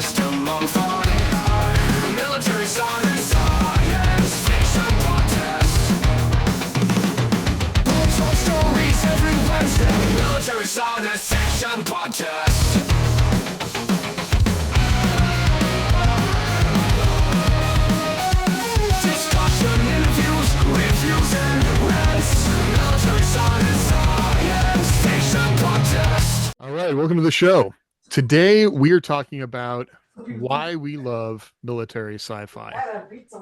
system unfolding. Military science fiction podcast. Untold stories every Wednesday. Military science fiction podcast. Discussion, interviews, reviews, and rants. Military science fiction podcast. All right, welcome to the show. Today we are talking about why we love military sci-fi,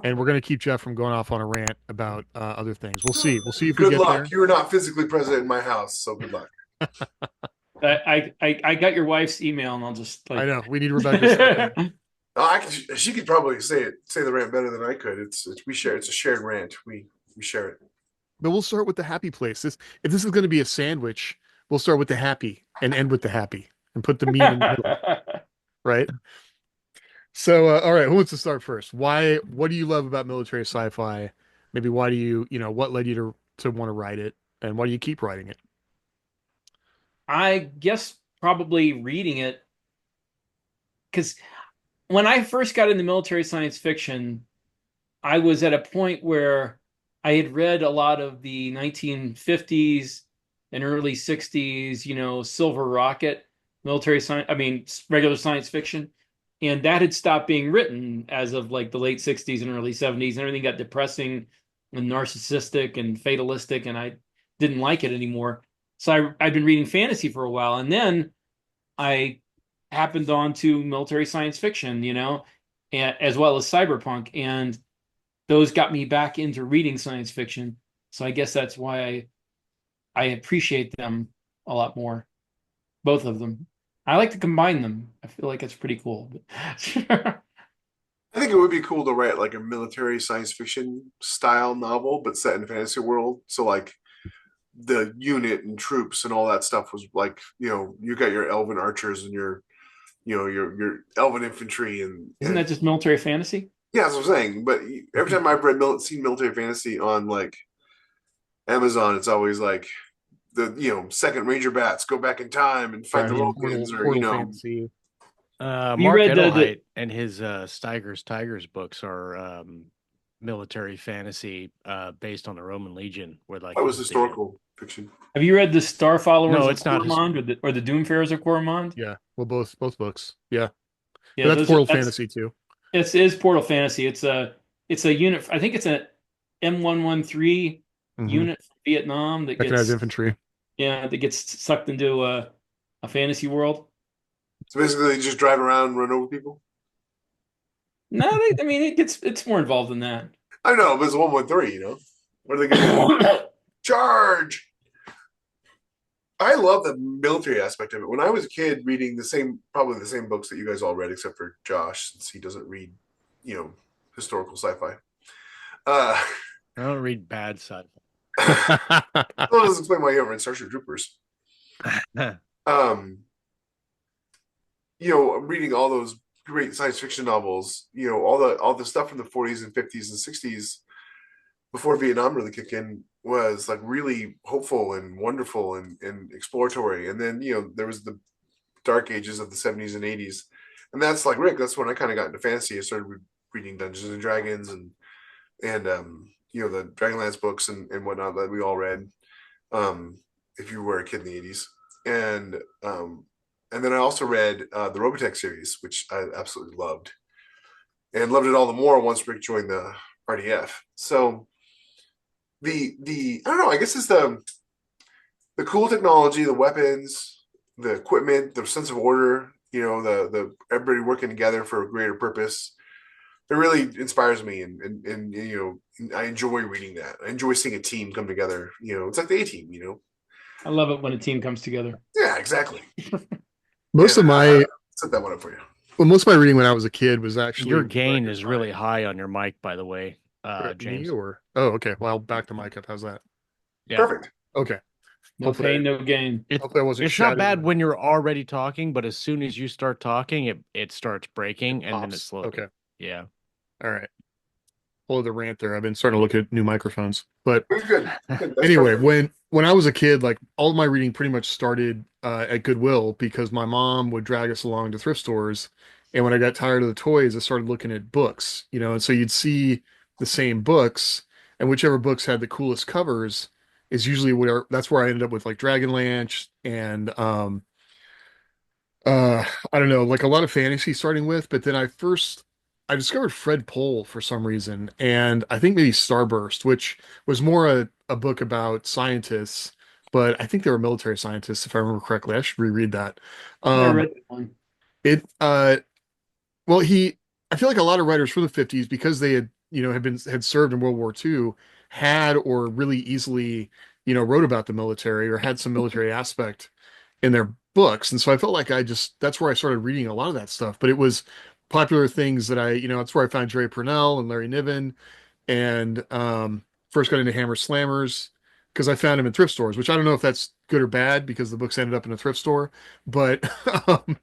and we're going to keep Jeff from going off on a rant about other things. We'll see. We'll see if we Good get luck. there. You were not physically present in my house, so good luck. I got your wife's email, and I'll just I know we need Rebecca. She could probably say the rant better than I could. We share. It's a shared rant. We share it. But we'll start with the happy place. If this is going to be a sandwich, we'll start with the happy and end with the happy and put the meat in the middle, right? So, all right, who wants to start first? What do you love about military sci-fi? Maybe why do you what led you to want to write it, and why do you keep writing it? I guess probably reading it, because when I first got into military science fiction, I was at a point where I had read a lot of the 1950s and early 60s, Silver Rocket, regular science fiction. And that had stopped being written as of like the late 60s and early 70s. And everything got depressing and narcissistic and fatalistic, and I didn't like it anymore. So I'd been reading fantasy for a while. And then I happened on to military science fiction, as well as cyberpunk. And those got me back into reading science fiction. So I guess that's why I appreciate them a lot more. Both of them. I like to combine them. I feel like it's pretty cool. I think it would be cool to write like a military science fiction style novel, but set in a fantasy world. So like the unit and troops and all that stuff was like, you got your elven archers and your elven infantry and Isn't that just military fantasy? Yeah, that's what I'm saying. But every time I've seen military fantasy on like Amazon, it's always like the Second Ranger Bats go back in time and fight the Vulcans, or fantasy. Mark read Edelheit and his Steiger's Tigers books are military fantasy based on the Roman Legion. Where like that was historical fiction. Have you read the Star Followers No, of it's not Coromand or the Doomfarers of Coromand? Yeah, well, both books. Yeah, Yeah, but that's Portal Fantasy too. It is Portal Fantasy. It's a unit. I think it's an M113 unit from Vietnam that Mechanized gets infantry. Yeah, that gets sucked into a fantasy world. So basically, they just drive around and run over people. No, it's more involved than that. I know, but it's 113. What are they going to do? Charge! I love the military aspect of it. When I was a kid, reading probably the same books that you guys all read, except for Josh, since he doesn't read, historical sci-fi. I don't read bad sci-fi. Well, it doesn't explain why you haven't read Starship Troopers. Reading all those great science fiction novels, all the stuff from the 40s and 50s and 60s before Vietnam really kicked in was like really hopeful and wonderful and exploratory. And then, there was the dark ages of the 70s and 80s. And that's like Rick, that's when I kind of got into fantasy. I started reading Dungeons and Dragons and the Dragonlance books and whatnot that we all read if you were a kid in the 80s. And then I also read the Robotech series, which I absolutely loved. And loved it all the more once Rick joined the RDF. So the I don't know, I guess it's the cool technology, the weapons, the equipment, the sense of order, the everybody working together for a greater purpose. It really inspires me, and I enjoy reading that. I enjoy seeing a team come together. It's like the A-Team. I love it when a team comes together. Yeah, exactly. Most of my set that one up for you. Well, most of my reading when I was a kid was actually your gain is really high on your mic, by the way, James. Okay. Well, I'll back the mic up. How's that? Yeah. Perfect. Okay. No pain, no gain. It's not bad when you're already talking, but as soon as you start talking, it starts breaking and then it slows. Okay. Yeah. All right. Follow the rant there. I've been starting to look at new microphones. But good. Anyway, when I was a kid, like all of my reading pretty much started at Goodwill because my mom would drag us along to thrift stores And when I got tired of the toys, I started looking at books, and so you'd see the same books, and whichever books had the coolest covers is usually that's where I ended up with like Dragonlance and I don't know, like a lot of fantasy starting with, but then I discovered Fred Pohl for some reason, and I think maybe Starburst, which was more a book about scientists, but I think they were military scientists if I remember correctly. I should reread that. I Um read that one. it well, I feel like a lot of writers from the 50s, because they had served in World War II, had or really easily, wrote about the military or had some military aspect in their books. And so I felt like that's where I started reading a lot of that stuff. But it was popular things that that's where I found Jerry Purnell and Larry Niven, and first got into Hammer Slammers because I found him in thrift stores, which I don't know if that's good or bad because the books ended up in a thrift store, but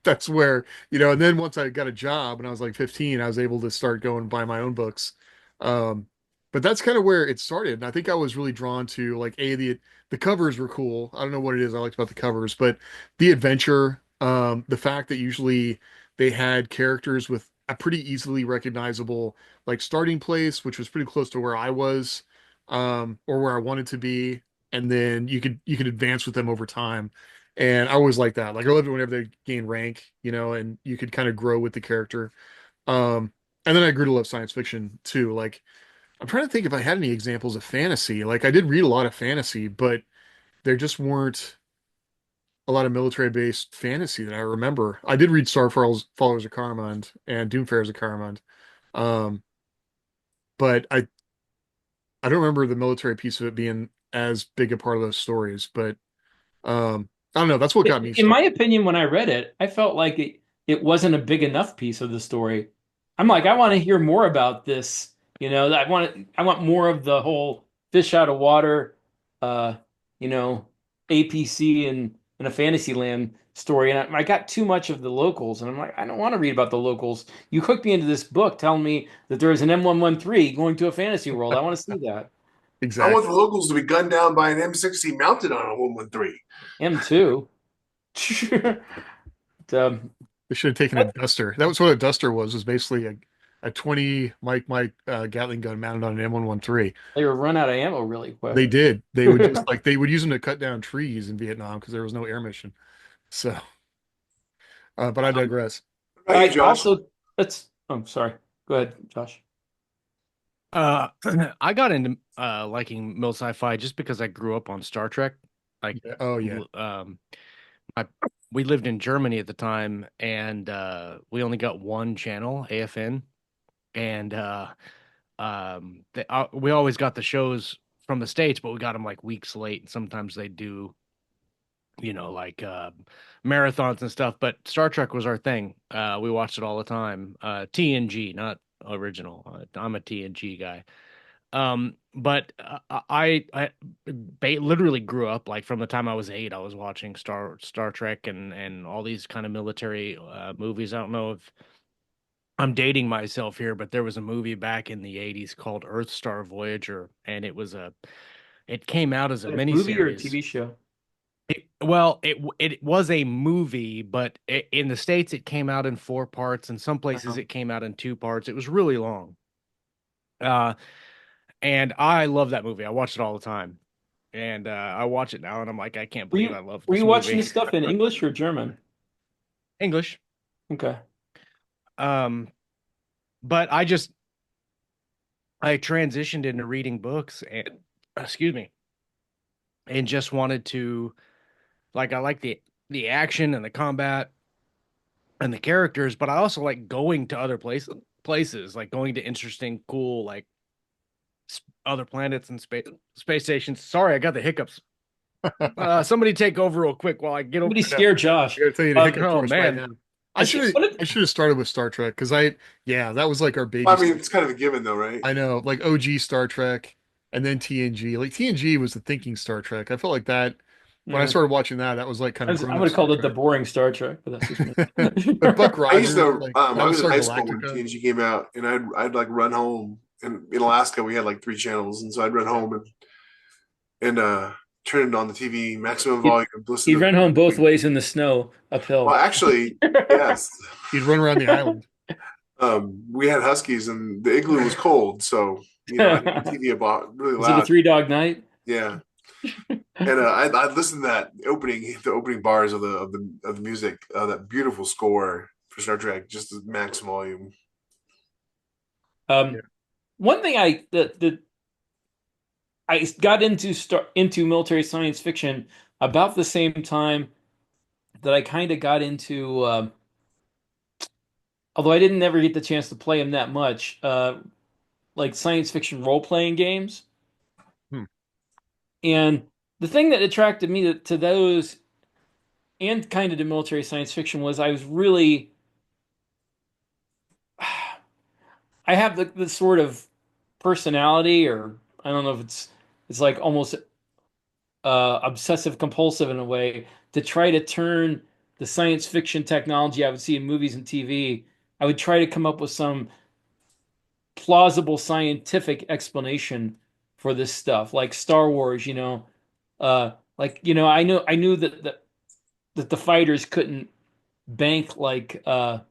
that's where, and then once I got a job and I was like 15, I was able to start going and buy my own books. Um, but that's kind of where it started. And I think I was really drawn to like the covers were cool. I don't know what it is I liked about the covers, but the adventure, the fact that usually they had characters with a pretty easily recognizable like starting place, which was pretty close to where I was, or where I wanted to be, and then you could advance with them over time. And I always like that. Like I loved it whenever they gain rank, and you could kind of grow with the character. And then I grew to love science fiction too. Like I'm trying to think if I had any examples of fantasy. Like I did read a lot of fantasy, but there just weren't a lot of military-based fantasy that I remember. I did read Followers of Caramond and Doomfarers of Caramond. Um, but I don't remember the military piece of it being as big a part of those stories, but I don't know. That's what got me In my started. opinion, when I read it, I felt like it wasn't a big enough piece of the story. I'm like, I want to hear more about this. I want more of the whole fish out of water, uh, you know, APC and a Fantasyland story. And I got too much of the locals, and I'm like, I don't want to read about the locals. You hooked me into this book telling me that there is an M113 going to a fantasy world. I want to see that. I want the Exactly. locals to be gunned down by an M60 mounted on a 113. M2. Um, They should have taken a Duster. That was what a Duster was basically a 20 Mike Gatling gun mounted on an M113. they were run out of ammo really quick. They did. They would just like they would use them to cut down trees in Vietnam because there was no air mission. So, but I digress. How about you, I Josh? also I'm sorry. Go ahead, Josh. Uh, I got into liking mil sci-fi just because I grew up on Star Trek. Like, Yeah. Oh yeah. I we lived in Germany at the time, and we only got one channel, AFN, and we always got the shows from the States, but we got them like weeks late. And sometimes they do, like marathons and stuff. But Star Trek was our thing. We watched it all the time. TNG, not original. I'm a TNG guy. But literally grew up like from the time I was 8. I was watching Star Trek and all these kind of military movies. I don't know if I'm dating myself here, but there was a movie back in the 80s called Earth Star Voyager, and it came out as a A movie or a miniseries. TV show? It was a movie, but in the States it came out in 4 parts, and some places Uh-huh. it came out in 2 parts. It was really long. Uh, and I love that movie. I watch it all the time. And I watch it now and I'm like, I can't Were believe you I love were this you watching movie. this stuff in English or German? English. Okay. Um, but I transitioned into reading books and excuse me, and just wanted to I like the action and the combat and the characters, but I also like going to other places, like going to interesting, cool, like other planets and space stations. Sorry, I got the hiccups. Somebody take over real quick while I get over Somebody I know. scare I Josh. gotta tell you to Um, hiccup Oh for us right man. now. I see. I should have started with Star Trek because yeah, that was like our baby. I mean, it's kind of a given, though, right? I know, like OG Star Trek and then TNG. Like TNG was the thinking Star Trek. I felt like that when I Yeah. started watching that, that was like kind of I grown would up have Star called it the Trek. boring Star Trek, but that's just me. But Buck I used Rogers, to. like I was in Battlestar high school when Galactica. TNG came out, and I'd like run home. And in Alaska, we had like 3 channels, and so I'd run home and turn it on the TV, maximum He, volume, listen he to. ran home both ways in the snow uphill. Well, actually, yes. He'd run around the island. We had huskies, and the igloo was cold, so I had the TV about really Was it a loud. 3 Dog Night? Yeah, and I listened to the opening bars of the music, that beautiful score for Star Trek, just at max volume. Yeah. One thing I got into military science fiction about the same time that I kind of got into, although I didn't never get the chance to play them that much, like science fiction role-playing games. Hmm. And the thing that attracted me to those and kind of to military science fiction was I was really, I have the sort of personality, or I don't know if it's like almost obsessive compulsive in a way, to try to turn the science fiction technology I would see in movies and TV. I would try to come up with some plausible scientific explanation for this stuff, like Star Wars. I knew that the fighters couldn't bank like World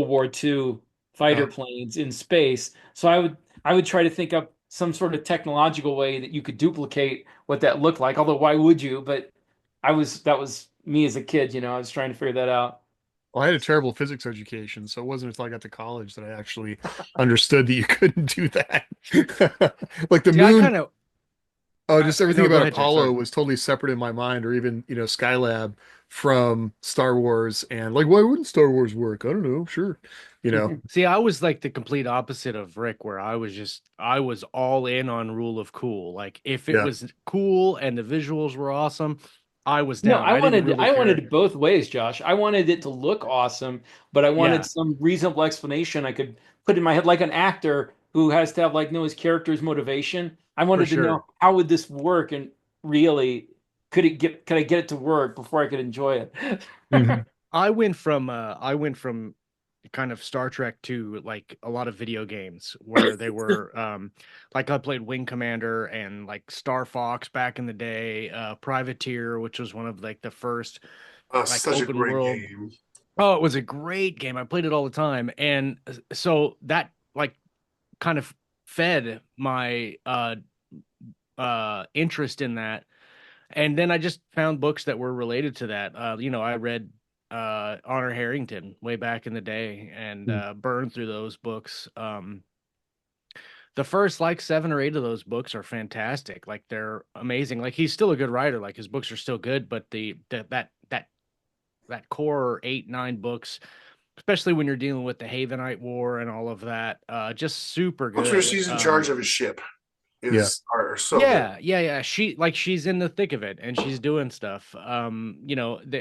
War II fighter Uh, planes in space. So I would try to think up some sort of technological way that you could duplicate what that looked like. Although why would you? But that was me as a kid, I was trying to figure that out. well, I had a terrible physics education, so it wasn't until I got to college that I actually understood that you couldn't do that. Like the See, I moon, kind of oh, just everything no, go about ahead, Jake. Sorry. Apollo was totally separate in my mind, or even, Skylab from Star Wars. And like, why wouldn't Star Wars work? I don't know. Sure. You know, See, I was like the complete opposite of Rick, where I was all in on rule of cool. Like if it yeah. was cool and the visuals were awesome, I was No, down. I didn't really I wanted care. it both ways, Josh. I wanted it to look awesome, but I wanted Yeah, some reasonable explanation I could put in my head, like an actor who has to have like know his character's motivation. I for wanted to know sure. how would this work, and really could I get it to work before I could enjoy it? Mhm. I went from kind of Star Trek to like a lot of video games where they were like I played Wing Commander and like Star Fox back in the day, Privateer, which was one of like the first like Such a open great world. game. Oh, it was a great game. I played it all the time. And so that like kind of fed my interest in that. And then I just found books that were related to that. I read Honor Harrington way back in the day and burned through those books. The first like 7 or 8 of those books are fantastic. Like they're amazing. Like he's still a good writer. Like his books are still good, but that core 8, 9 books, especially when you're dealing with the Havenite War and all of that, just super Books where good. she's in charge of his ship Yeah. are so good. Yeah. She's in the thick of it and she's doing stuff. I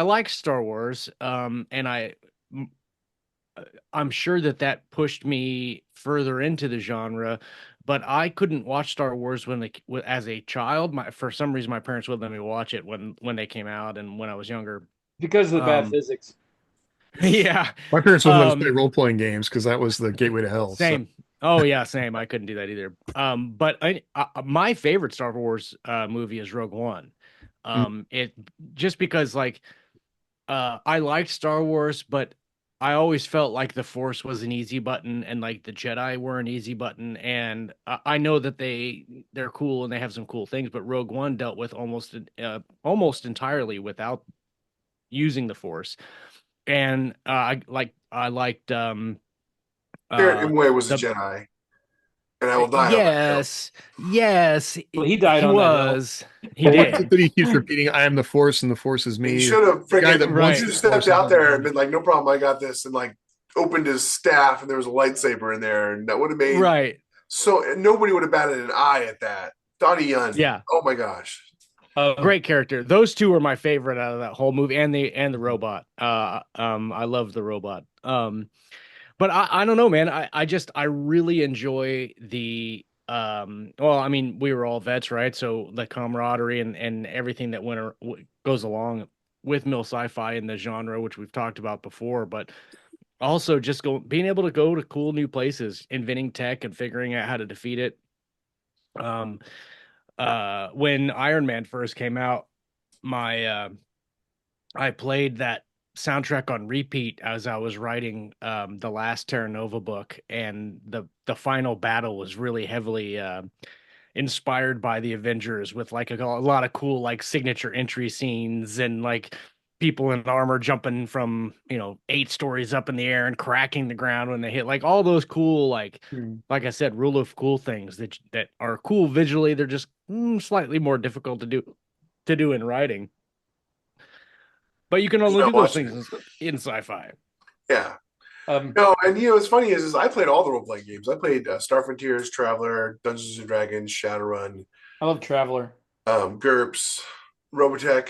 like Star Wars. And I'm sure that pushed me further into the genre, but I couldn't watch Star Wars as a child. For some reason, my parents would let me watch it when they came out and when I was younger. Because of the bad Um, physics. yeah. My parents wouldn't let us play Um, role-playing games because that was the gateway to hell. So, Same. Oh yeah, same. I couldn't do that either. But my favorite Star Wars movie is Rogue One. mm, It just because like I liked Star Wars, but I always felt like the Force was an easy button and like the Jedi were an easy button. And I know that they're cool and they have some cool things, but Rogue One dealt with almost entirely without using the Force. And I liked Barrett uh Imwe was a the Jedi, and I will die on that hill. yes, Well, he died he on that hill. was. He but what is it did. that he keeps repeating? I am the Force, and the Force is He me. should have The guy that freaking wants Right. should the have Force stepped is out on the there and ground. been like, "No problem, I got this," and like opened his staff, and there was a lightsaber in there, and that would have made Right. so nobody would have batted an eye at that. Donnie Yen, Yeah. oh my gosh, Great character. Those two are my favorite out of that whole movie, and the robot. I love the robot. But I don't know, man. I really enjoy the well, I mean, we were all vets, right? So the camaraderie and everything that goes along with mil sci-fi and the genre, which we've talked about before, but also just being able to go to cool new places, inventing tech and figuring out how to defeat it. Um, when Iron Man first came out, my I played that soundtrack on repeat as I was writing the last Terra Nova book, and the final battle was really heavily inspired by the Avengers, with like a lot of cool like signature entry scenes and like people in armor jumping from 8 stories up in the air and cracking the ground when they hit, like all those cool like I said, rule of cool things that are cool visually. They're just slightly more difficult to do in writing. But you can Just only not do those watching things in sci-fi. Yeah. Um, No, and what's funny is I played all the role playing games. I played Star Frontiers, Traveler, Dungeons and Dragons, Shadowrun, I love Traveler. GURPS, Robotech,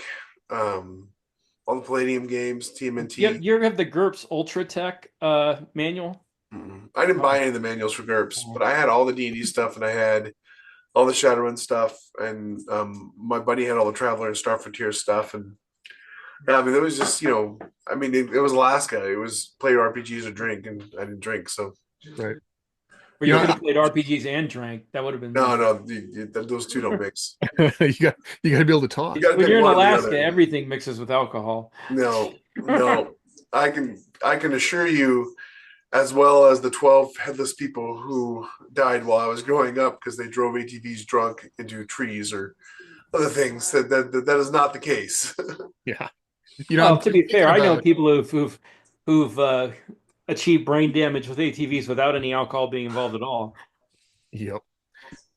all the Palladium games, TMNT. You ever have the GURPS Ultra Tech manual? I didn't buy any of the manuals for GURPS, but I had all the D&D stuff, and I had all the Shadowrun stuff, and my buddy had all the Traveler and Star Frontier stuff, and yeah, I mean, it was just it was Alaska. It was play RPGs or drink, and I didn't drink, so Right. Or You you know, could have played RPGs and drank. That would have been no, those two don't mix. you got to be able to talk. You got to When pick you're in one or the Alaska, other. everything mixes with alcohol. No, no, I can assure you, as well as the 12 headless people who died while I was growing up because they drove ATVs drunk into trees or other things, that is not the case. Yeah. Well, I'm to be thinking fair, I know about, people who've achieved brain damage with ATVs without any alcohol being involved at all. yep.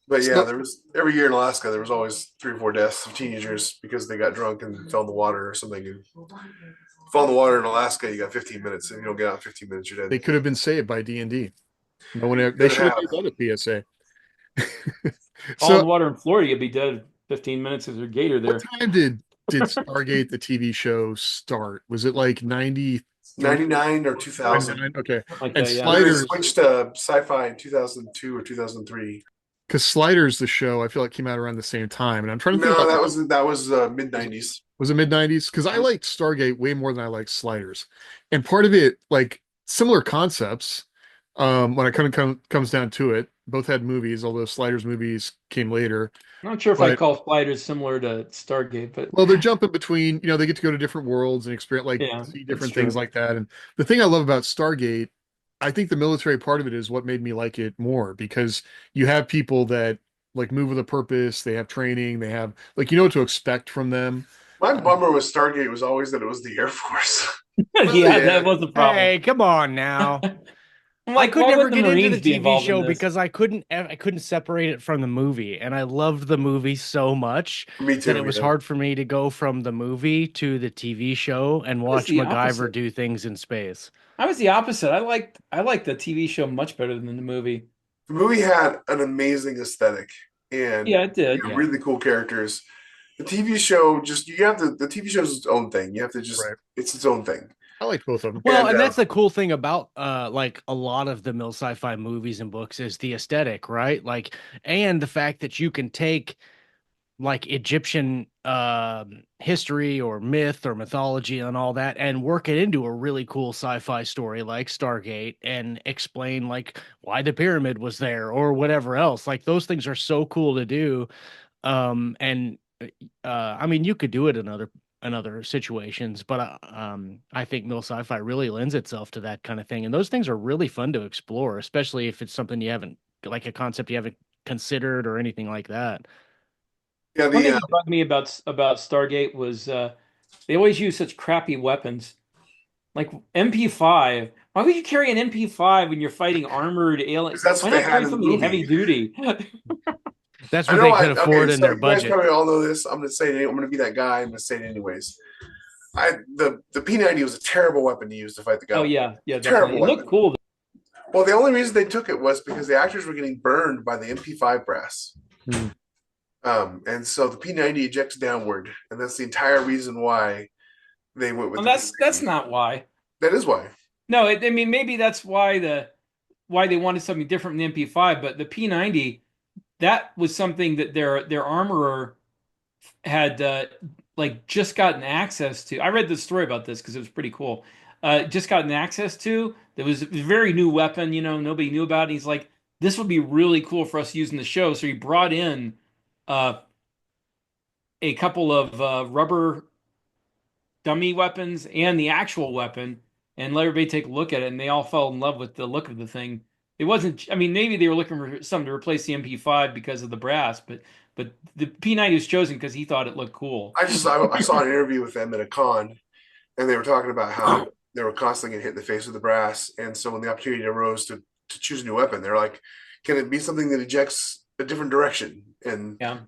But yeah, So, there was every year in Alaska, there was always 3 or 4 deaths of teenagers because they got drunk and fell in the water or something. And fall in the water in Alaska, you got 15 minutes. If you don't get out in 15 minutes, you're they dead. could have been saved by D&D. No one they Could should have have. made that a PSA. All in So, the water in Florida, you'd be dead in 15 minutes if there's a gator what there. time did Stargate the TV show start? Was it like 93, 99 or 2000. 99? Okay. Like And that, yeah. And then they Sliders, switched to sci-fi in 2002 or 2003. because Sliders, the show, I feel like came out around the same time. And I'm trying to think No, about that was mid 90s. was it mid 90s? Because I liked Stargate way more than I liked Sliders. And part of it, like similar concepts, when it kind of comes down to it, both had movies, although Sliders movies came later. I'm not sure if I But call spiders similar to Stargate, but well, they're jumping between, they get to go to different worlds and experience, like yeah, see that's different true. things like that. And the thing I love about Stargate, I think the military part of it is what made me like it more, because you have people that like move with a purpose, they have training, they have like what to expect from them. My bummer with Stargate was always that it was the Air Force. Yeah, that was the problem. Hey, come on now. I'm I like, could why never would the get into Marines the be TV involved in show this? because I couldn't separate it from the movie, and I loved the movie so much Me that too. it was Yeah. hard for me to go from the movie to the TV show and was watch the MacGyver opposite. do things in space. I was the opposite. I liked the TV show much better than the movie. The movie had an amazing aesthetic and Yeah, it did. Yeah. really cool characters. The TV show the TV show's its own thing. You have to just Right. it's its own thing. I like both of them. Well, And, and that's the cool thing about like a lot of the Mill Sci-Fi movies and books is the aesthetic, right? Like, and the fact that you can take like Egyptian history or myth or mythology and all that and work it into a really cool sci-fi story like Stargate and explain like why the pyramid was there or whatever else. Like those things are so cool to do. And I mean, you could do it in other situations, but I think Mill Sci-Fi really lends itself to that kind of thing. And those things are really fun to explore, especially if it's something you haven't, like a concept you haven't considered or anything like that. yeah, One thing the that bugged me about Stargate was they always use such crappy weapons, like MP5. Why would you carry an MP5 when you're fighting armored aliens? 'cause that's Why what they not had carry in the something movie. heavy duty? That's I what know they could afford in so their you guys budget. probably all know this. I'm gonna say it. I'm gonna be that guy. I'm gonna say it anyways. The P90 was a terrible weapon to use to fight the Oh goblin. yeah, Terrible definitely. It looked weapon. cool. Well, the only reason they took it was because the actors were getting burned by the MP5 brass. Hmm. And so the P90 ejects downward, and that's the entire reason why they went with Well, the that's P90. not why. That is why. No, I mean maybe that's why they wanted something different from the MP5, but the P90, that was something that their armorer had like just gotten access to. I read the story about this because it was pretty cool. Just gotten access to. There was a very new weapon, nobody knew about it. He's like, this would be really cool for us using the show. So he brought in uh, a couple of rubber dummy weapons and the actual weapon, and let everybody take a look at it, and they all fell in love with the look of the thing. It wasn't, I mean, maybe they were looking for something to replace the MP5 because of the brass, but the P90 was chosen because he thought it looked cool. I saw an interview with them at a con, and they were talking about how they were constantly getting hit in the face with the brass, and so when the opportunity arose to choose a new weapon, they're like, "Can it be something that ejects a different direction?" And Yeah.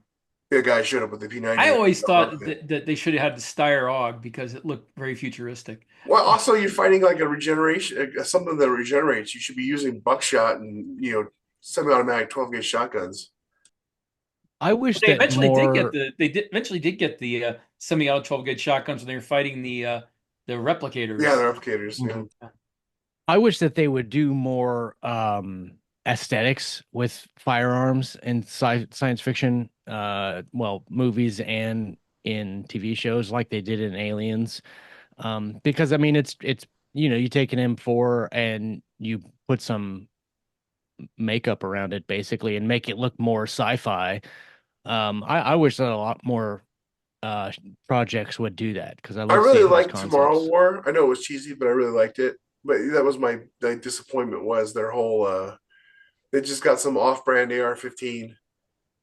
the guy showed up with the P90. I always thought that they should have had the Steyr AUG because it looked very futuristic. Well, also you're fighting like a regeneration, something that regenerates. You should be using buckshot and semi-automatic 12 gauge shotguns. I wish They that eventually more. eventually did get the semi-auto 12 gauge shotguns when they were fighting the replicators. Yeah, they're replicators. Mhm. Yeah. I wish that they would do more aesthetics with firearms in science fiction, well, movies and in TV shows like they did in Aliens. Because I mean, it's you take an M4 and you put some makeup around it basically and make it look more sci-fi. I wish that a lot more uh projects would do that because I I love really seeing those liked Tomorrow concepts. War. I know it was cheesy, but I really liked it. But that was my disappointment was their whole they just got some off-brand AR-15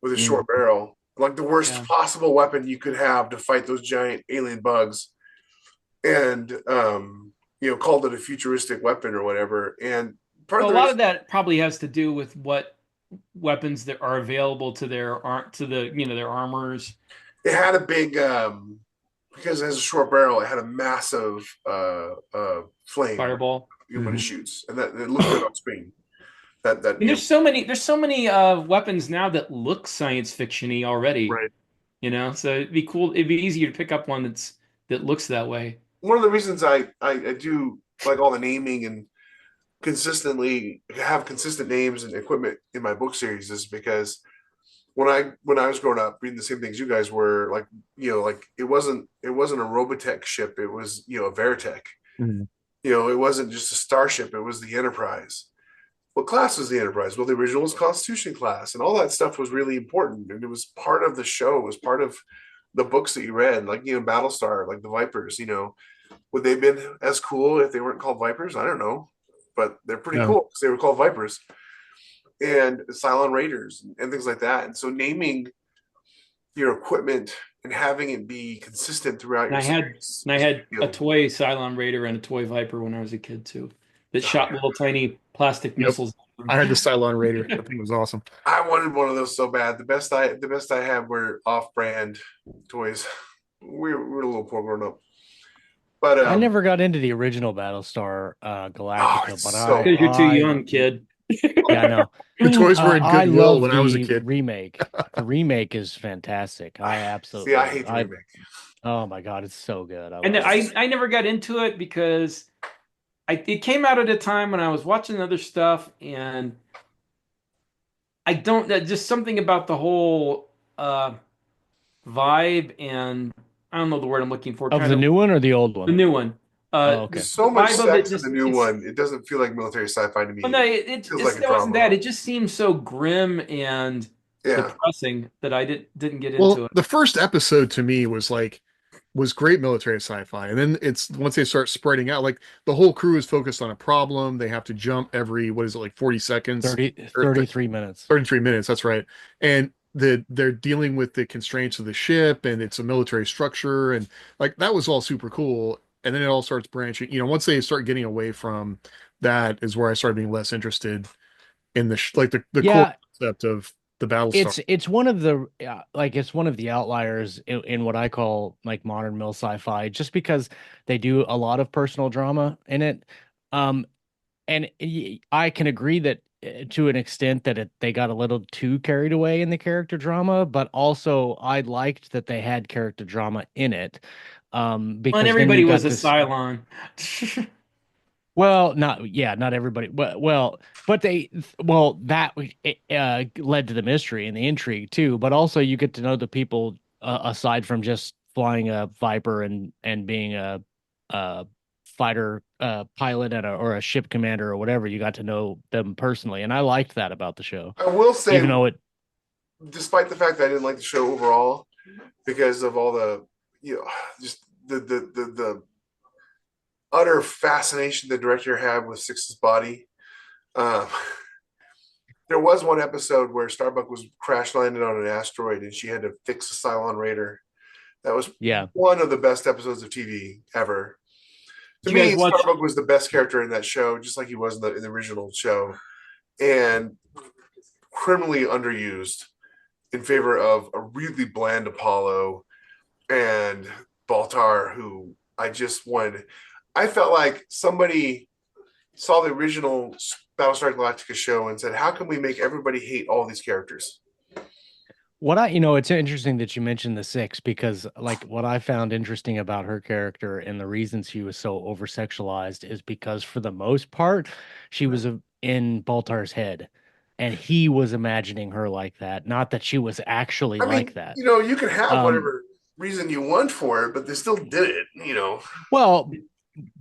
with a short barrel, like the worst Yeah. possible weapon you could have to fight those giant alien bugs, and called it a futuristic weapon or whatever. And part Well, of a the lot reason of that probably has to do with what weapons that are available to their armors. it had a big because it has a short barrel, it had a massive flame Fireball. when it shoots, and that it looked good on screen. That And there's so many weapons now that look science fiction-y already. Right. So it'd be cool. It'd be easier to pick up one that looks that way. one of the reasons I do like all the naming and consistently have consistent names and equipment in my book series is because when I was growing up reading the same things you guys were like, like it wasn't a Robotech ship, it was a Veritech. Mhm. It wasn't just a starship, it was the Enterprise. What class was the Enterprise? Well, the original was Constitution class, and all that stuff was really important, and it was part of the show. It was part of the books that you read, like Battlestar, like the Vipers. Would they have been as cool if they weren't called Vipers? I don't know, but they're pretty No. cool because they were called Vipers and Cylon Raiders and things like that. And so naming your equipment and having it be consistent throughout your series. And I had a toy Cylon Raider and a toy Viper when I was a kid too, that shot little tiny plastic Yep. missiles. I had the Cylon Raider. That thing was awesome. I wanted one of those so bad. The best I had were off-brand toys. We were a little poor growing up, but I never got into the original Battlestar Galactica, it's but so Because you're too young, kid. Yeah, I know. The toys were in I Goodwill love when I was a the kid. remake. The remake is fantastic. I absolutely see. I love hate it. the remake. Oh my god, it's so good. I And love it. I never got into it because it came out at a time when I was watching other stuff, and I don't just something about the whole vibe, and I don't know the word I'm looking for. Of the new one or the old The one? new one. Oh, okay. There's so much vibe of it sex in the new one. It doesn't feel like military sci-fi to me. Well, no, it feels like a wasn't drama. that. It just seems so grim and Yeah. depressing that I didn't get into Well, it. the first episode to me was great military sci-fi, and then it's once they start spreading out, like the whole crew is focused on a problem. They have to jump every, what is it, like 40 seconds? 33 minutes. 33 minutes, that's right. And they're dealing with the constraints of the ship, and it's a military structure, and like that was all super cool. And then it all starts branching. Once they start getting away from that is where I started being less interested in the core Yeah, concept of the Battlestar. it's one of the it's one of the outliers in what I call like modern mill sci-fi, just because they do a lot of personal drama in it. And I can agree that to an extent that they got a little too carried away in the character drama, but also I liked that they had character drama in it. Because And then everybody you got was a this. Cylon. Well, not everybody. Well, but that led to the mystery and the intrigue too. But also, you get to know the people aside from just flying a Viper and being a fighter pilot or a ship commander or whatever. You got to know them personally, and I liked that about the show. I will say, Even though despite the fact that I didn't like the show overall because of all the, just the utter fascination the director had with Six's body. Um, there was one episode where Starbuck was crash landed on an asteroid and she had to fix a Cylon Raider. That was Yeah. one of the best episodes of TV ever. To Did you me, guys watch? Starbuck was the best character in that show, just like he was in the original show, and criminally underused in favor of a really bland Apollo and Baltar, who I just wanted. I felt like somebody saw the original Battlestar Galactica show and said, "How can we make everybody hate all these characters?" It's interesting that you mentioned the six because like what I found interesting about her character and the reason she was so over sexualized is because for the most part, she was in Baltar's head and he was imagining her like that. Not that she was actually I mean, like that. you can have Um, whatever reason you want for it, but they still did it. Well,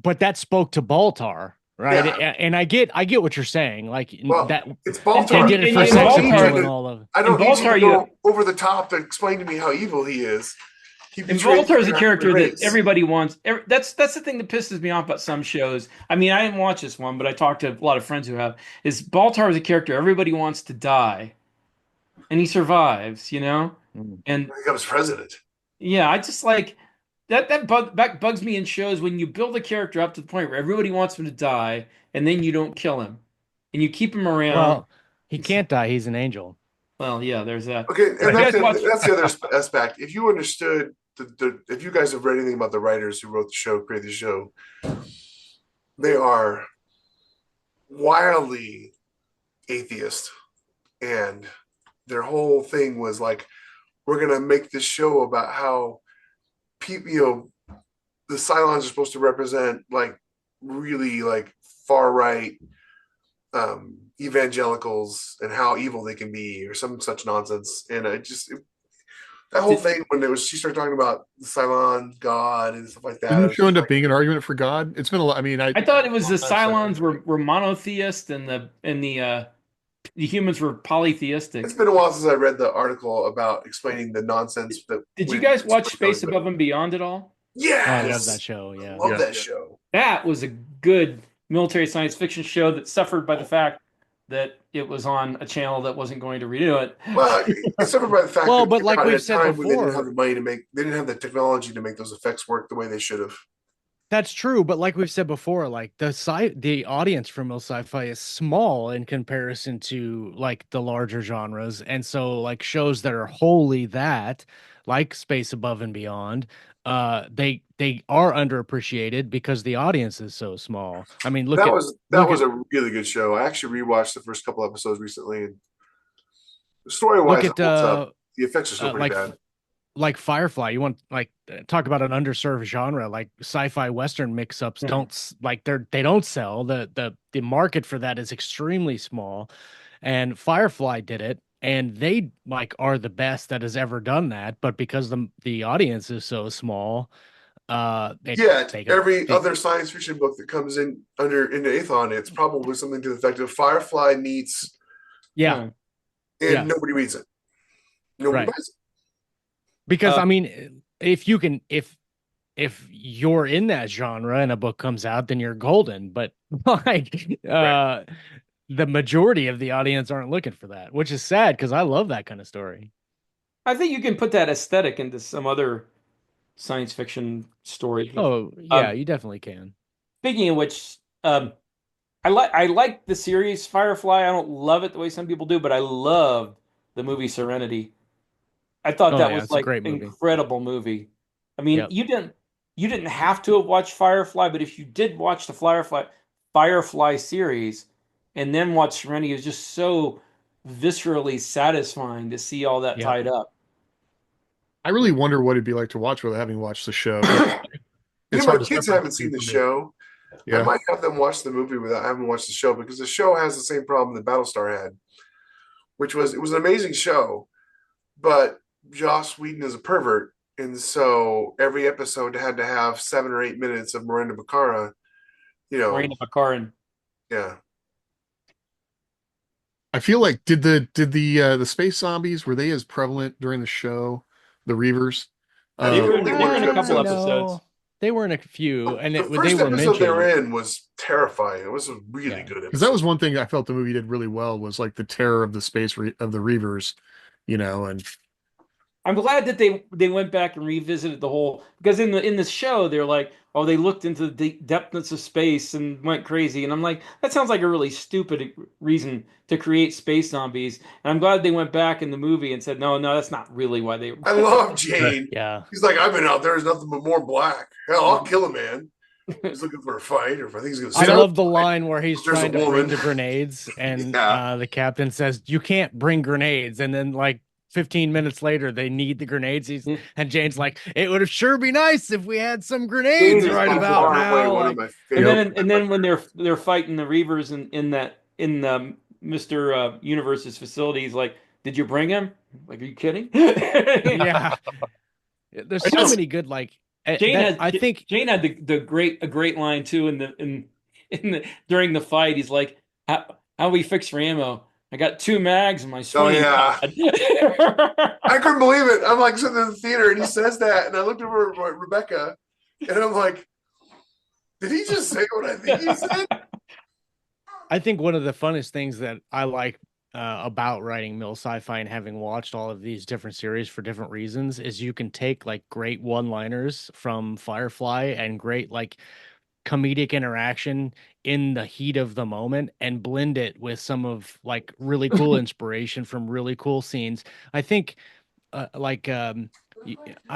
but that spoke to Baltar, right? Yeah. And I get what you're saying. Like Well, that it's they Baltar. did it for And sex Baltar- appeal and all of. I don't in need you to Baltar, go over the top to explain to me how evil he is. He And betrays Voltar is a the character that race. everybody wants. That's the thing that pisses me off about some shows. I mean, I didn't watch this one, but I talked to a lot of friends who have. Is Baltar is a character everybody wants to die, and he survives. Mm. And He becomes president. yeah, I just like that. That bugs me in shows when you build a character up to the point where everybody wants him to die, and then you don't kill him, and you keep him around. Well, he can't die. He's an angel. Well, yeah, there's that. Okay, But and you guys watch- that's the other aspect. If you understood if you guys have read anything about the writers who wrote the show, created the show, they are wildly atheist, and their whole thing was like, we're gonna make this show about how people, the Cylons are supposed to represent like really like far right evangelicals and how evil they can be or some such nonsense. And that whole thing when she started talking about the Cylon God and stuff like that. Didn't the show end up being an argument for God? It's been a lot. I mean, I thought it was the Cylons were monotheist and the humans were polytheistic. It's been a while since I read the article about explaining the nonsense. Did you guys watch Space Above and Beyond at all? Yes. I love that show. Yeah. Love that show. That was a good military science fiction show that suffered by the fact that it was on a channel that wasn't going to renew it. Well, it's suffered by the fact Well, that but like at we've a said time when they didn't before- have the money to make, they didn't have the technology to make those effects work the way they should have. That's true, but like we've said before, like the audience for Mill Sci-Fi is small in comparison to like the larger genres, and so like shows that are wholly that, like Space Above and Beyond, they are underappreciated because the audience is so small. I mean, That was a really good show. I actually rewatched the first couple episodes recently, and story wise, look at the effects are still pretty bad. Like Firefly. You want like talk about an underserved genre, like sci-fi western mix-ups they don't sell. The market for that is extremely small, and Firefly did it, and they like are the best that has ever done that, but because the audience is so small, every other science fiction book that comes in into Athon, it's probably something to the effect of Firefly meets, and nobody reads it. Nobody buys it. Because I mean, if you're in that genre and a book comes out, then you're golden. But like the majority of the audience aren't looking for that, which is sad because I love that kind of story. I think you can put that aesthetic into some other science fiction story. Oh yeah, you definitely can. Speaking of which, I like the series Firefly. I don't love it the way some people do, but I love the movie Serenity. I thought that was like an incredible movie. I mean, you didn't have to have watched Firefly, but if you did watch the Firefly series and then watch Serenity, it was just so viscerally satisfying to see all that tied up. I really wonder what it'd be like to watch without having watched the show. My kids haven't seen the show. Yeah. I might have them watch the movie without having watched the show because the show has the same problem that Battlestar had, which was it was an amazing show, but Joss Whedon is a pervert, and so every episode had to have 7 or 8 minutes of Miranda Baccarin. Miranda Baccarin. Yeah. I feel like did the space zombies, were they as prevalent during the show? The Reavers? I They think were only they one or were in two a couple episodes. episodes. No, they were in a few, and The they first were episode they were mentioned. in was terrifying. It was a really Yeah. good Because that episode. was one thing I felt the movie did really well, was like the terror of the of the Reavers, and I'm glad that they went back and revisited the whole, because in the show they're like, oh, they looked into the depths of space and went crazy, and I'm like, that sounds like a really stupid reason to create space zombies. And I'm glad they went back in the movie and said, no, that's not really why they. I love Jane. Yeah. He's like, I've been out there. There's nothing but more black. Hell, I'll kill a man. He's looking for a fight, or if I think he's going to I start. love the line where he's There's a trying to bring woman. the grenades, and Yeah. the captain says, "You can't bring grenades." And then, like 15 minutes later, they need the grenades. And Jane's like, "It would have sure be nice if we had some grenades Jane is right by about far and away now." one Like, of my And favorite. then when they're fighting the Reavers in the Mr. Universe's facility, he's like, did you bring him? Like, are you kidding? yeah, there's so Yes. many good like. Jane had I think Jane had a great line too in the during the fight. He's like, how we fix for ammo? I got 2 mags in my swing. yeah. I couldn't believe it. I'm like sitting in the theater and he says that, and I looked over at Rebecca, and I'm like, did he just say what I think he said? I think one of the funnest things that I like about writing Mill Sci-Fi and having watched all of these different series for different reasons is you can take like great one-liners from Firefly and great like comedic interaction in the heat of the moment and blend it with some of like really cool inspiration from really cool scenes. I think like I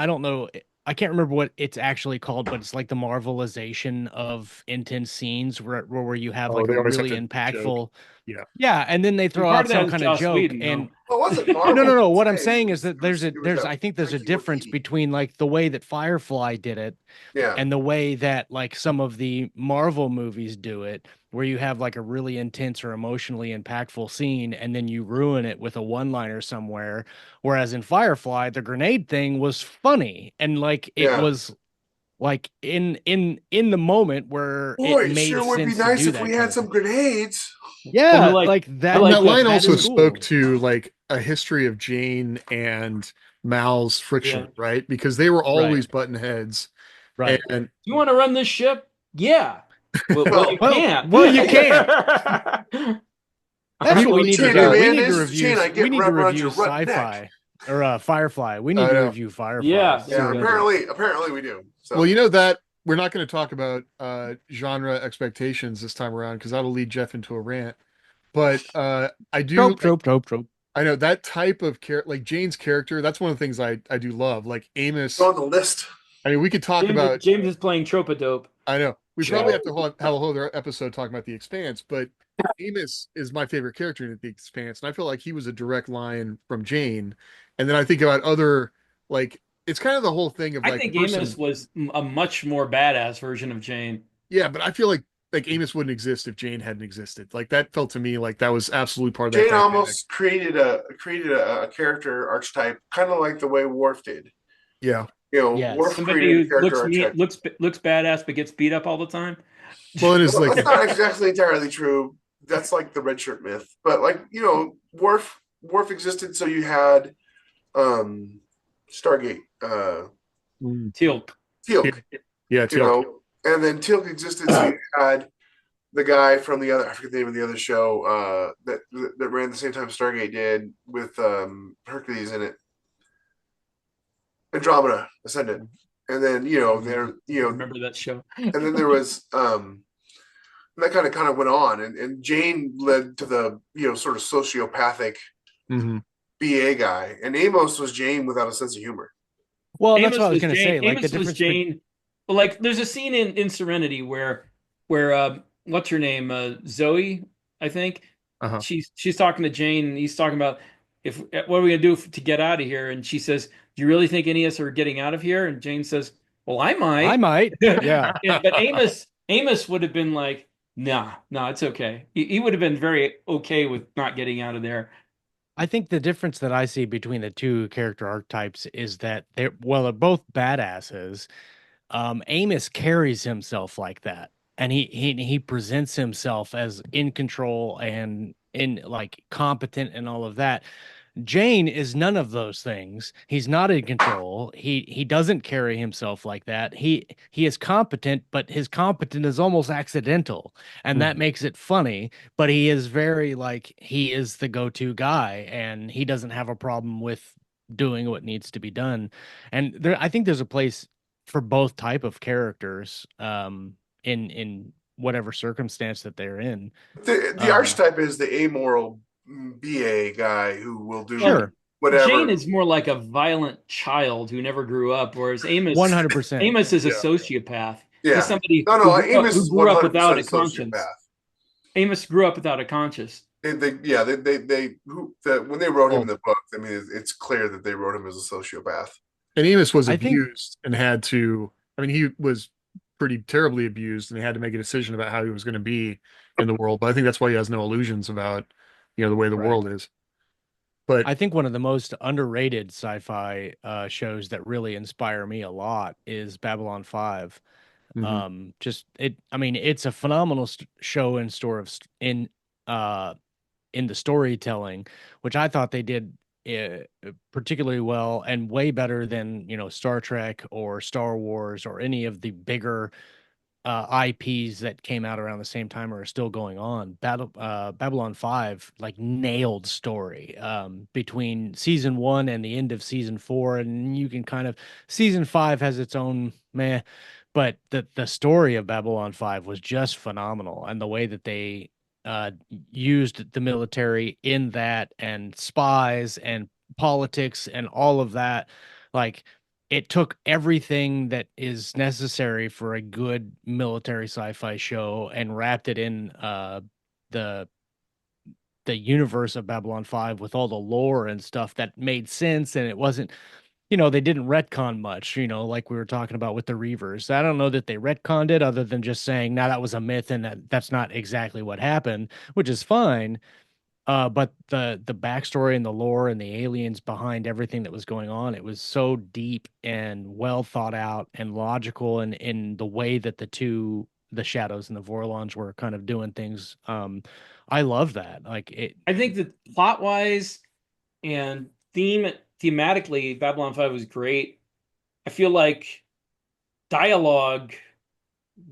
don't know, I can't remember what it's actually called, but it's like the marvelization of intense scenes where you have Oh, like they a always have really to impactful. joke. Yeah. Yeah, and then they And throw part out of that some is kind of Joss joke. Whedon, And Well, it wasn't Marvel. no. What I'm It saying was- is that it was I think there's a Taika difference Waititi. between like the way that Firefly did it Yeah. and the way that like some of the Marvel movies do it, where you have like a really intense or emotionally impactful scene and then you ruin it with a one-liner somewhere. Whereas in Firefly, the grenade thing was funny and like it Yeah. was like in the moment where Boy, it it made sure would be sense to nice do if that we kind had of some thing. grenades. Yeah, But, like, like that. I like that line that also is spoke cool. to like a history of Jane and Mal's friction, Yeah. right? Because they were always button heads. Right. And you want to run this ship? Yeah. Well, you Well, can't. you can't. That's what we need to Jane, do. man, We need to this is review. Jane, I get We need to around review your right neck. Sci-Fi or Firefly. We need I to know. review Firefly. Yeah. Yeah, Seriously. apparently we do. So well, you know that we're not going to talk about genre expectations this time around because that'll lead Jeff into a rant. But I do Trope. I know that type of character, like Jane's character, that's one of the things I do love. Like Amos, it's on the list. I mean, we could talk about. James is playing Tropadope. I know we Jane. probably have to have a whole other episode talking about the Expanse, but Amos is my favorite character in the Expanse, and I feel like he was a direct line from Jane. And then I think about other like it's kind of the whole thing of I like think a person- Amos was a much more badass version of Jane. Yeah, but I feel like Amos wouldn't exist if Jane hadn't existed. Like that felt to me like that was absolutely part of that Jane dynamic. almost created a character archetype, kind of like the way Worf did. Yeah. You know, Yes. Worf Somebody created a who character archetype. looks badass but gets beat up all the time. Well, it is Well, like that's not exactly entirely true. That's like the red shirt myth. But like, you know, Worf existed, so you had Stargate, Teal'c. Teal'c, yeah, you Teal'c. know, and then Teal'c existed, so you had the guy from the other, I forget the name of the other show that ran the same time Stargate did with Hercules in it. Andromeda Ascendant. And then, Remember that show? and then there was that kind of went on, and Jane led to the sort of sociopathic Mm-hmm. BA guy, and Amos was Jane without a sense of humor. Well, Amos that's what I was was going to Jane- say. Like Amos the was difference. Jane. Well, like there's a scene in Serenity where what's her name? Zoe, I think. Uh-huh. She's talking to Jane, and he's talking about what are we gonna do to get out of here? And she says, "Do you really think any of us are getting out of here?" And Jane says, "Well, I might." I might. Yeah. But Amos would have been like, "Nah, it's okay." He would have been very okay with not getting out of there. I think the difference that I see between the two character archetypes is that they're both badasses. Amos carries himself like that, and he presents himself as in control and in like competent and all of that. Jane is none of those things. He's not in control. He doesn't carry himself like that. He is competent, but his competent is almost accidental, and that Mhm. makes it funny. But he is very like he is the go-to guy, and he doesn't have a problem with doing what needs to be done. And there, I think there's a place for both type of characters, in whatever circumstance that they're in. The Um, archetype is the amoral BA guy who will do sure, Jane whatever. is more like a violent child who never grew up, whereas Amos 100%. Amos is a Yeah. sociopath. He's Yeah. somebody No, no, Amos who is grew up 100% without a a conscience. sociopath. Amos grew up without a conscience. Yeah, when they wrote him in Well, the book, I mean, it's clear that they wrote him as a sociopath. And Amos was I think abused and had to, I mean, he was pretty terribly abused and he had to make a decision about how he was going to be in the world. But I think that's why he has no illusions about, the way the right. world is. But I think one of the most underrated sci-fi shows that really inspire me a lot is Babylon 5. mhm. Just it, I mean, it's a phenomenal show in uh in the storytelling, which I thought they did particularly well and way better than, Star Trek or Star Wars or any of the bigger IPs that came out around the same time or are still going on. Babylon 5 like nailed story between season 1 and the end of season 4, and you can kind of season 5 has its own meh, but the story of Babylon 5 was just phenomenal, and the way that they used the military in that and spies and politics and all of that, like it took everything that is necessary for a good military sci-fi show and wrapped it in the the universe of Babylon 5 with all the lore and stuff that made sense, and it wasn't, they didn't retcon much, like we were talking about with the Reavers. I don't know that they retconned it other than just saying, now that was a myth and that's not exactly what happened, which is fine. But the backstory and the lore and the aliens behind everything that was going on, it was so deep and well thought out and logical, and in the way that the Shadows and the Vorlons were kind of doing things. I love that. Like it. I think that plot wise and thematically, Babylon 5 was great. I feel like dialogue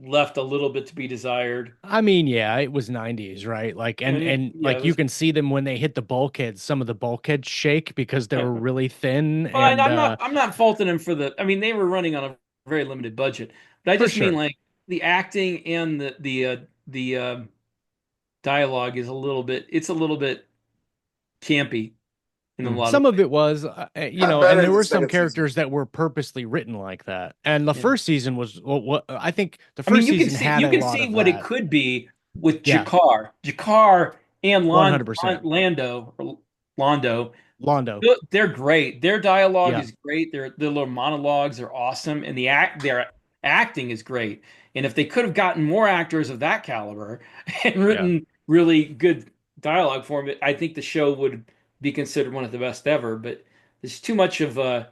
left a little bit to be desired. I mean, yeah, it was 90s, right? Like, I mean, and yeah, it like you was. can see them when they hit the bulkheads. Some of the bulkheads shake because they were really thin, Well, and and I'm not faulting them for the. I mean, they were running on a very limited budget, but I for just mean sure. like the acting and the dialogue is a little bit. It's a little bit campy in a Mhm. lot of Some of ways. it was, Got and better there in the were some second season. characters that were purposely written like that. And the Yeah. first season was, well, what I think the I mean, first season had you a can lot see of what it that. could be with Yeah, Jakar and 100%. Londo. Londo. They're great. Their dialogue Yeah, is great. Their little monologues are awesome, and their acting is great. And if they could have gotten more actors of that caliber and yeah. written really good dialogue for them, I think the show would be considered one of the best ever. But there's too much of